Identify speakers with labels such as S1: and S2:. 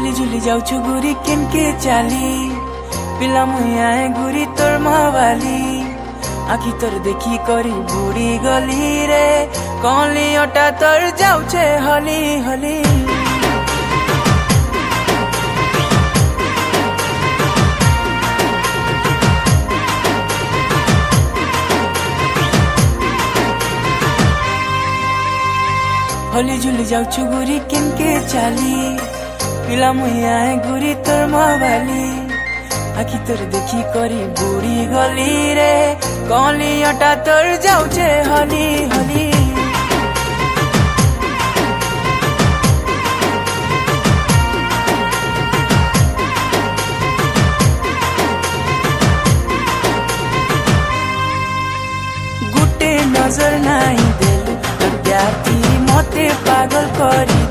S1: हली झुली जाऊछु गुरी केनके चाली पिला मुई आए गुरी तोर मावाली आखी तोर देखी करी बुड़ी गली रे कौली ओटा तोर जाऊछे हली हली हली झुली जाऊछु गुरी केनके चाली पिला मुई आए गुरी तोर मावाली आखी तोर देखी करी बुड़ी गली रे कौली ओटा तोर जाऊछे हली हली गुटे नजर नहीं देलु तोर प्यार थी मते पागल करी